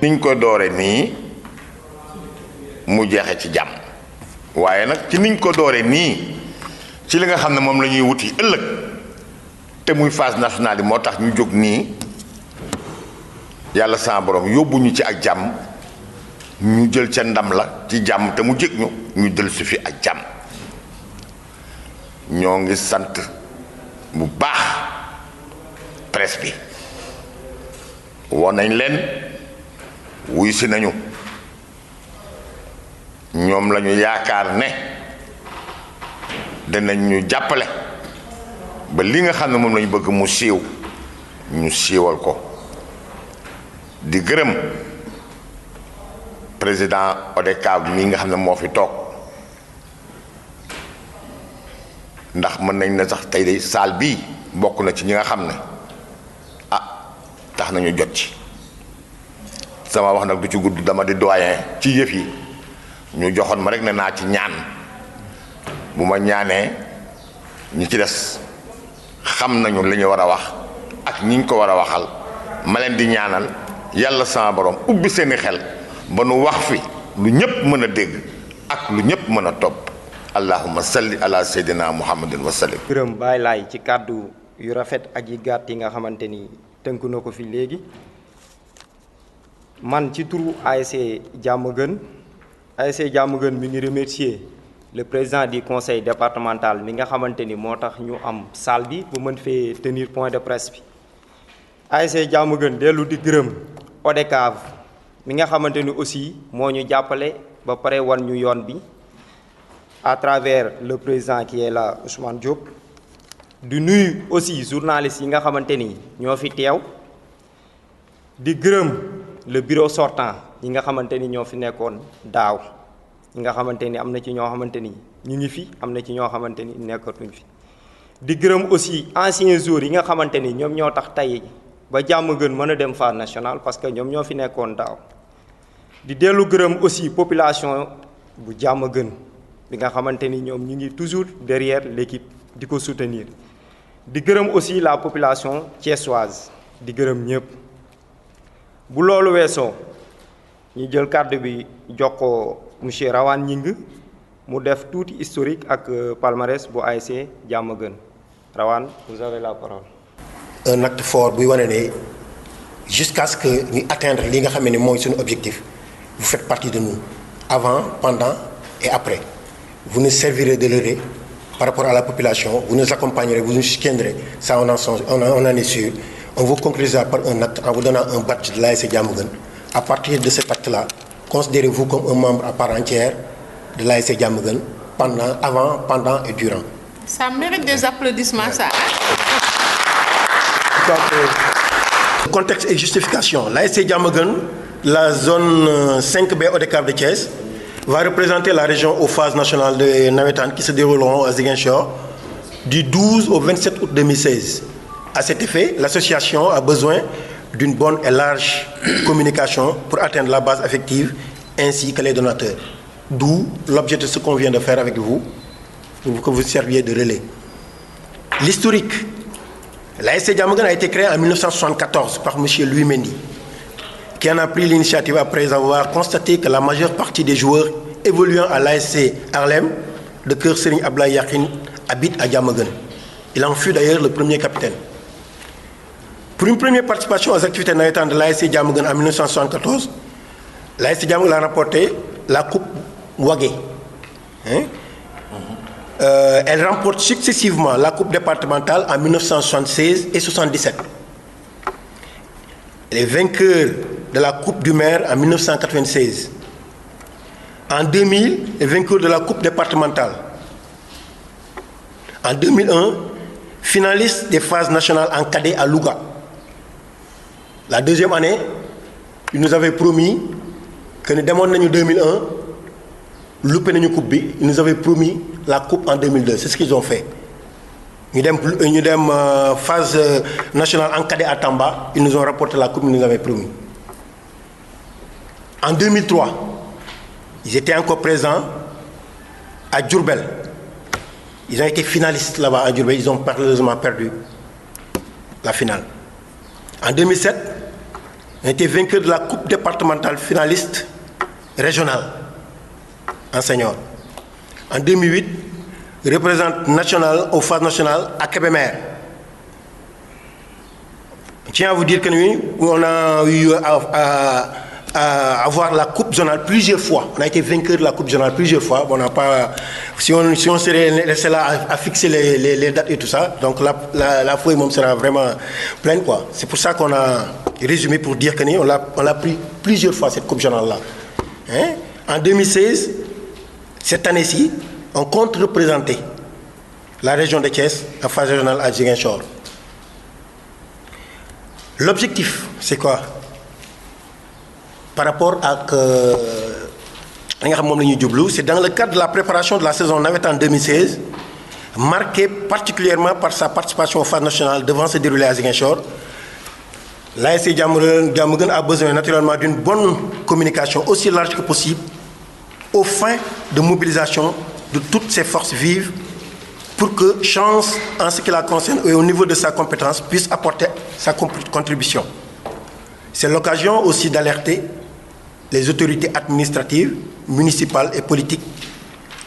niñ ko doore nii mu jeexe ci jàmm waaye nag ci niñ ko doore nii ci li nga xam ne moom la ñuy wuti ëllëg te muy phase nationale yi moo tax ñu jóg nii yàlla sama borom yóbbu ñu ci ak jàmm ñu jël ca ndam la ci jàmm te mu jëg ñu del su fi ak jàmm ñoo ngi sant bu baax presse bi woon nañ leen wuy si nañu ñoom lañu yaakaar ne danañ ñu jàppale ba li nga xam ne moom lañu bëgg mu siiw ñu siiwal ko di gërëm président ODCAV mi nga xam ne moo fi toog ndax mën nañ ne sax tey de salle bii bokk na ci ñi nga xam ne tax nañu jot ci sama wax nag du ci gudd dama di doyen ci yëf yi ñu joxoon ma rek ne naa ci ñaan bu ma ñaanee ñi ci des xam nañu li ñu war a wax ak ñi ñu ko war a waxal ma leen di ñaanal yàlla sama borom ubbi seeni xel ba nu wax fi lu ñëpp mën a dégg ak lu ñëpp mën a topp allahumma salli ala sayyidina muhammadin wa sallim. gërëm Baye Laye ci kàddu yu rafet ak yi gàtt yi nga xamante ni tënk na ko fi léegi man ci turu ASC Diamaguène mi ngi remercier le président du conseil départemental mi nga xamante ni moo tax ñu am salle bi bu mën fee tenir point de presse bi. ASC Diamaguène dellu di gërëm ODCAV mi nga xamante ni aussi moo ñu jàppale ba pare wan ñu yoon bi à travers le président qui est là Ousmane Diop. di nuyu aussi journalistes yi nga xamante ni ñoo fi teew di gërëm le bureau sortant yi nga xamante ni ñoo fi nekkoon daaw ñi nga xamante ni am na ci ñoo xamante ni ñu ngi fi am na ci ñoo xamante ni nekkatuñ fi di gërëm aussi anciens joueurs yi nga xamante ni ñoom ñoo tax tey ba Diamaguène mën a dem phase nationale parce que ñoom ñoo fi nekkoon daaw di dellu gërëm aussi population bu Diamaguène bi nga xamante ni ñoom ñu ngi toujours derrière l'équipe di ko soutenir di gërëm aussi la population thiessoise di gërëm ñëpp bu loolu weesoo ñu jël kàddu bi jox ko monsieur Rawane Gningue mu def tuuti historique ak palmarès bu ASC Diamaguène Rawane vous avez la parole. Un acte fort buy wane ne jusqu'à ce que ñu atteindre li nga xam ne mooy suñu objectif vous faites partie de nous avant pendant et après vous nous servirez de relais par rapport à la population, vous nous accompagnerez, vous nous soutiendrez, ça on en est sûr. On vous concrétisera par un acte en vous donnant un badge de l'ASC Diamaguène. À partir de cet acte-là, considérez-vous comme un membre à part entière de l'ASC Diamaguène avant, pendant et durant. Ça mérite des applaudissements, ça. Le contexte et justification. L'ASC Diamaguène, la zone 5B ODCAV de Thiès, va représenter la région aux phases nationales de Navétane qui se dérouleront à Ziguinchor du 12 au 27 août 2016. À cet effet, l'association a besoin d'une bonne et large communication pour atteindre la base affective ainsi que les donateurs. D'où l'objet de ce qu'on vient de faire avec vous, pour que vous serviez de relais. L'historique. L'ASC Diamaguène a été créée en 1974 par M. Louis Mendy, qui en a pris l'initiative après avoir constaté que la majeure partie des joueurs évoluant à l'ASC Harlem de Kër Serigne Ablaye Yakhine habitent à Diamaguène. Il en fut d'ailleurs le premier capitaine. Pour une première participation aux activités navétanes de l'ASC Diamaguène en 1974, l'ASC Diamaguène a remporté la Coupe Wagué. Elle remporte successivement la Coupe départementale en 1976 et 1977. Les vainqueurs de la Coupe du Maire en 1996. En 2000, les vainqueurs de la Coupe départementale. En 2001, finaliste des phases nationales en cadet à Louga. La deuxième année, ils nous avaient promis que nous demandions en 2001, loupé nañu coupe bi, ils nous avaient promis la coupe en 2002. C'est ce qu'ils ont fait. Nous avons phase nationale en cadet à Tamba, ils nous ont rapporté la coupe, ils nous avaient promis. En 2003, ils étaient encore présents à Diourbel. Ils ont été finalistes là-bas à Diourbel, ils ont malheureusement perdu la finale. En 2007, On a été vainqueur de la coupe départementale finaliste régionale en senior. En 2008, représentante nationale aux phases nationales à Kébémer. Je tiens à vous dire que nous, on a eu à avoir la coupe zonale plusieurs fois. On a été vainqueur de la coupe zonale plusieurs fois. Bon, on n'a pas, si on serait resté là à fixer les dates et tout ça, donc la feuille même sera vraiment pleine, quoi. C'est pour ça qu'on a résumé pour dire que nous, on l'a pris plusieurs fois cette coupe zonale-là. Hein? En 2016, cette année-ci, on compte représenter la région de Thiès en phase régionale à Ziguinchor. L'objectif, c'est quoi? Par rapport à c'est dans le cadre de la préparation de la saison navétane en 2016, marquée particulièrement par sa participation aux phases nationales devant se dérouler à Ziguinchor. L'ASC Diamaguène a besoin naturellement d'une bonne communication aussi large que possible aux fins de mobilisation de toutes ses forces vives pour que Chance, en ce qui la concerne et au niveau de sa compétence, puisse apporter sa contribution. C'est l'occasion aussi d'alerter les autorités administratives, municipales et politiques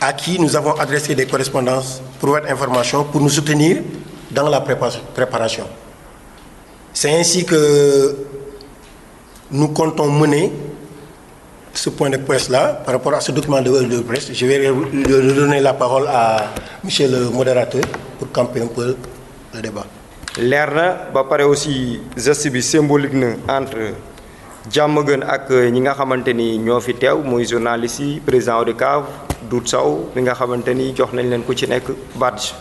à qui nous avons adressé des correspondances pour votre information, pour nous soutenir dans la préparation. C'est ainsi que nous comptons mener ce point de presse-là par rapport à ce document de presse. Je vais donner la parole à monsieur le modérateur pour camper un peu le débat. leer na ba pare aussi geste bi symbolique na entre Diamaguène ak ñi nga xamante ni ñoo fi teew muy journaliste yi président ODCAV Dout Sow mi nga xamante ni jox nañ leen ku ci nekk badge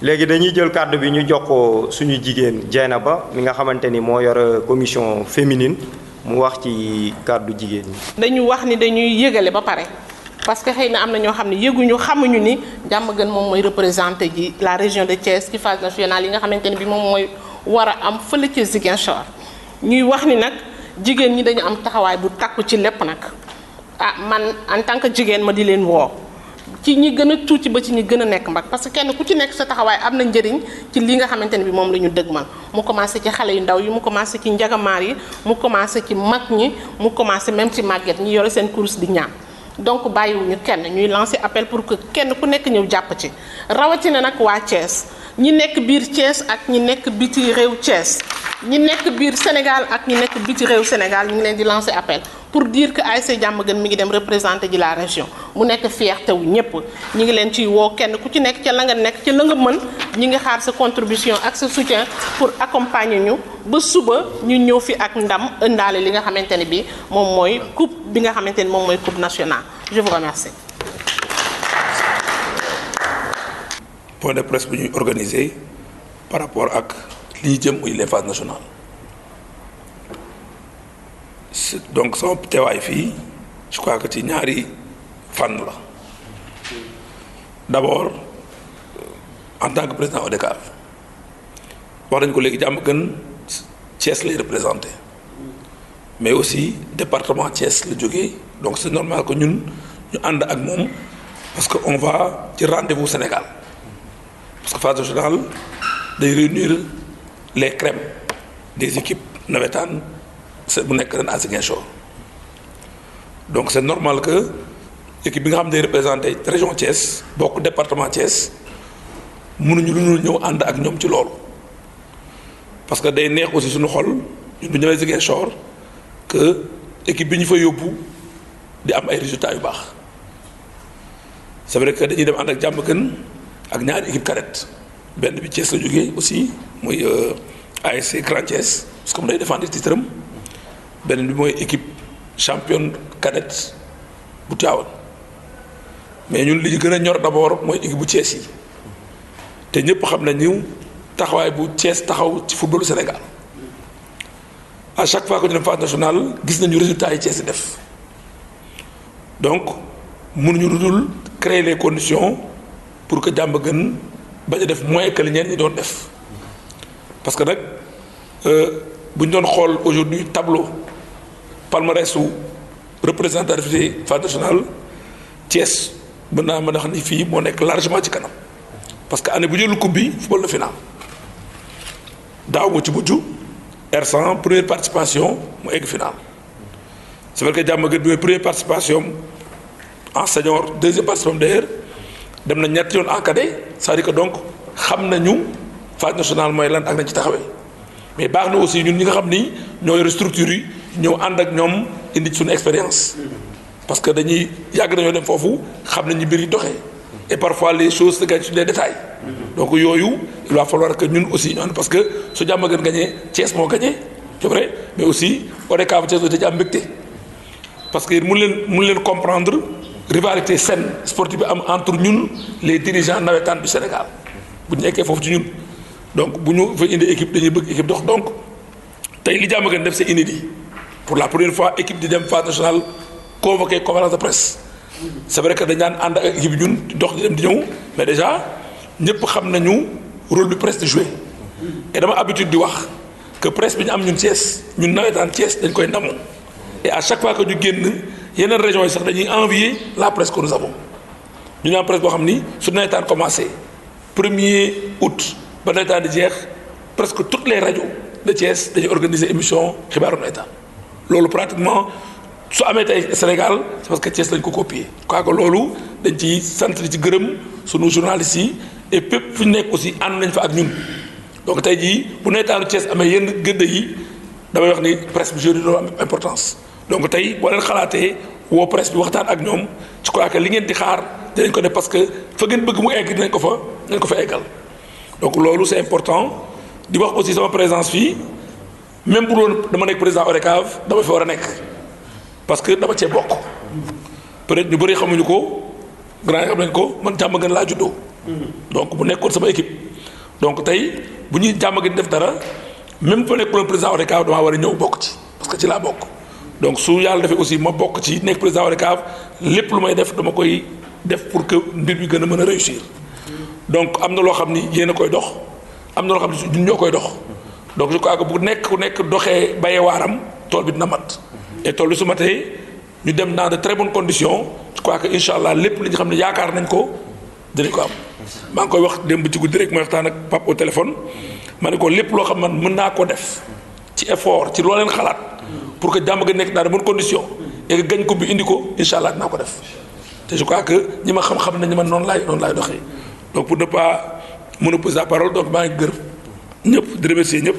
léegi dañuy jël kàddu bi ñu jox ko suñu jigéen Dieynaba mi nga xamante ni moo yor commission féminine mu wax ci kàddu jigéen ñi. dañu wax ni dañuy yëgale ba pare parce que xëy na am na ñoo xam ne yëguñu xamuñu ni Diamaguène moom mooy représenté ji la région de Thiès ci phase nationale yi nga xamante ni bi moom mooy war a am fële ci Ziguinchor ñuy wax ni nag jigéen ñi dañu am taxawaay bu takku ci lépp nag ah man en tant que jigéen ma di leen woo ci ñi gën a tuuti ba ci ñi gën a nekk mbag parce que kenn ku ci nekk sa taxawaay am na njëriñ ci li nga xamante ne bi moom la ñu dëgmal mu commencé ci xale yu ndaw yi mu commencé ci njagamaar yi mu commencé ci mag ñi mu commencé même ci màgget ñi yore seen course di ñaan donc bàyyiwuñu kenn ñuy lancer appel pour que kenn ku nekk ñëw jàpp ci rawatina nag waa Thiès ñi nekk biir Thiès ak ñi nekk biti réew Thiès ñi nekk biir Sénégal ak ñi nekk biti réew Sénégal ñu ngi leen di lancer appel pour dire que ASC Diamaguène mi ngi dem représenter ji la région mu nekk fierté wu ñëpp ñi ngi leen ciy woo kenn ku ci nekk ca la nga nekk ca la nga mën ñi ngi xaar sa contribution ak sa soutien pour accompagner ñu ba suba ñu ñëw fi ak ndam ëndaale li nga xamante ne bi moom mooy coupe bi nga xamante ni moom mooy coupe nationale. Je vous remercie. Point de presse bu ñuy organisé par rapport ak li ñu jëm muy les phases nationales donc sama teewaay fii je crois que ci ñaari fànn la d'abord en tant que président ODCAV wax nañu ko léegi Diamaguène Thiès lay représenté mais aussi département Thiès la jógee donc c'est normal que ñun ñu ànd ak moom parce que on va ci rendez-vous Sénégal parce que phase nationale day réunir les crèmes des équipes navétanes bu nekk ren à Ziguinchor donc c'est normal que équipe bi nga xam ne day représenté région Thiès bokk département Thiès mënuñu lu ñu ñëw ànd ak ñoom ci loolu parce que day neex aussi suñu xol ñun bu ñëwee Ziguinchor que équipe bi ñu fa yóbbu di am ay résultats yu baax c'est vrai que dañuy dem ànd ak Diamaguène ak ñaari équipe cadette benn bi Thiès la jógee aussi muy ASC Grand Thiès parce que mu day défendre titre am beneen bi mooy équipe championne cadette bu Tivaouane mais ñun li ñu gën a ñor d'abord mooy équipe bu Thiès yi te ñëpp xam nañu taxawaay bu Thiès taxaw ci footballu Sénégal à chaque fois que ñu dem phase nationale gis nañu résultats yi Thiès yi def donc mënuñu lu dul créer les conditions pour que Diamaguène bañ a def moins que li ñeneen ñi doon def parce que nag bu ñu doon xool aujourd'hui tableau palmarès su représentativité phase nationale Thiès mën naa mën a xam ni fii moo nekk largement ci kanam parce que année bu jël coupe bi football la final daaw moo ci mujj R100 première participation mu egg final c'est vrai que Diamaguène bi mooy première participation en senior deuxième participation d'ailleurs dem na ñetti yoon en cadet c'est-à-dire que donc xam nañu phase nationale mooy lan ak nañ ci taxawee mais baax na aussi ñun ñi nga xam ni ñoo yor structure yi ñëw ànd ak ñoom indi ci suñu expérience parce que dañuy yàgg nañoo dem foofu xam nañu mbir yi doxee et parfois les choses se gagnent sur les détails donc yooyu il va falloir que ñun aussi ñu ànd parce que su Diamaguène gagné Thiès moo gagné c'est vrai mais aussi ODCAV Thiès da ci am mbégte parce que mun leen comprendre rivalité saine sportive bi am entre ñun les dirigeants navétanes du Sénégal bu ñu nekkee foofu ci ñun donc bu ñu fa indi équipe dañuy bëgg équipe dox donc tey li Diamaguène def c'est inédit pour la première fois équipe di dem phase nationale convoqué conférence de presse c'est vrai que dañ daan ànd ak équipe ñun di dox di dem di ñëw mais déjà ñëpp xam nañu rôle bi presse di jouer et dama habitude di wax que presse bi ñu am ñun Thiès ñun nawetaan Thiès dañ koy ndamoo et à chaque fois que ñu génn yeneen régions yi sax dañuy envier la presse que nous avons ñu am presse boo xam ni su nawetaan commencé 1er août ba nawetaan di jeex presque toutes les radios de Thiès dañuy organiser émission xibaaru nawetaan loolu pratiquement su amee tey Sénégal c'est parce que Thiès lañ ko copier quoi que loolu dañ ci sant di ci gërëm sunu journalistes yi et pépp fu ñu nekk aussi ànd nañ fa ak ñun donc tey jii bu nawetaanu Thiès amee yenn gëdd yi damay wax ni presse bi joué loolu am importance donc tey boo leen xalaatee woo presse bi waxtaan ak ñoom je crois que li ngeen di xaar dinañ ko def parce que fa ngeen bëgg mu egg dinañ ko fa eggal donc loolu c'est important di wax aussi sama présence fii même bu doon dama nekk président ODCAV dama fi war a nekk parce que dama cee bokk peut-être ñu bëri xamuñu ko grand yi xam nañ ko man Diamaguène laa juddoo donc bu nekkoon sama équipe donc tey bu ñuy Diamaguène def dara même fa nekkoon président ODCAV damaa war a ñëw bokk ci parce que ci laa bokk donc su yàlla defee aussi ma bokk ci nekk président ODCAV lépp lu may def dama koy def pour que mbir bi gën a mën a réussir donc am na loo xam ni yéen a koy dox am na loo xam ni ñun ñoo koy dox donc je crois que bu nekk ku nekk doxee bayee waaram tool bi dina mat et tool bi su matee ñu dem dans de très bonnes conditions je crois que incha allah lépp li nga xam ne yaakaar nañ ko dinañ ko am maa ngi koy wax démb ci guddi rek may waxtaan ak Pape au téléphone ma ne ko lépp loo xam man mën naa ko def ci effort ci loo leen xalaat pour que Diamaguène nekk dans de bonnes conditions et que gañ ko bi indi ko incha allah dinaa ko def te je crois que ñi ma xam-xam nañ man noonu laay doxee donc pour ne pas monopoliser la parole donc maa ngi gërëm ñëpp di remercier ñëpp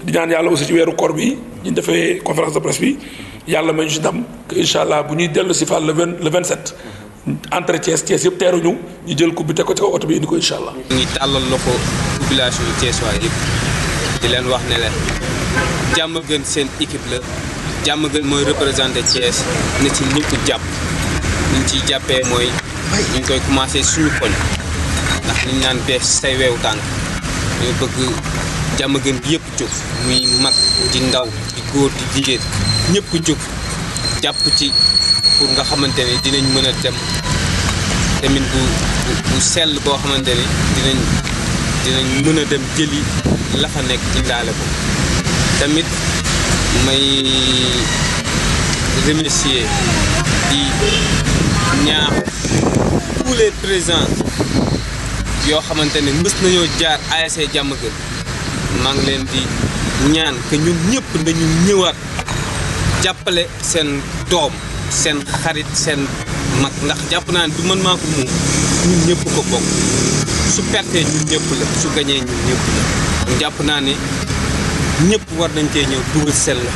di ñaan yàlla aussi ci weeru koor bi ñu defee conférence de presse bi yàlla may ñu si ndam que incha allah bu ñuy dellu si Fall le 27 entre Thiès yëpp teeruñu ñu jël coupe bi teg ko ci kaw oto bi indi ko incha allah. ñu ngi tàllal loxo population Thiès waay yëpp di leen wax ne leen Diamaguène seen équipe la Diamaguène mooy représenté Thiès na ci ñëpp jàpp ñu ciy jàppee mooy ñu ngi koy commencé suñu koñ ndax ñu naan bees say weewu tànk ñu bëgg Diamaguène bi yëpp jóg muy mag di ndaw di góor di jigéen ñëpp jóg jàpp ci pour nga xamante ne dinañ mën a dem tamit bu sell boo xamante ne dinañ mën a dem jëli la fa nekk indaale ko tamit may remercier di ñaax tous les présidents yoo xamante ne mës nañoo jaar ASC Diamaguène maa ngi leen di ñaan que ñun ñëpp nañu ñëwaat jàppale seen doom seen xarit seen mag ndax jàpp naa ne du man maa ko moom ñun ñëpp ko bokk su pertee ñun ñëpp la su gañee ñun ñëpp la donc jàpp naa ne ñëpp war nañ cee ñëw dugal seen la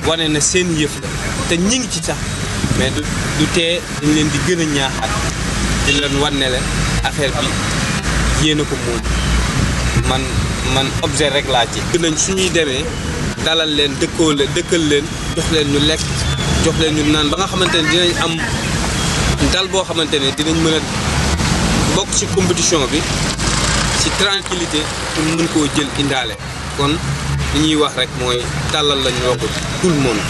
wane na seen yëf la te ñi ngi ci sax mais du tee dañ leen di gën a ñaaxaat di leen wan ne la affaire bi yéen a ko moom man objet rek laa ci. nañ suñuy demee dalal leen dëkkal leen jox leen ñu lekk jox leen ñu naan ba nga xamante ne dinañ am dal boo xamante ne dinañ mën a bokk ci compétition bi ci tranquillité pour mën koo jël indaale kon li ñuy wax rek mooy tàllal lañu wax tout le monde.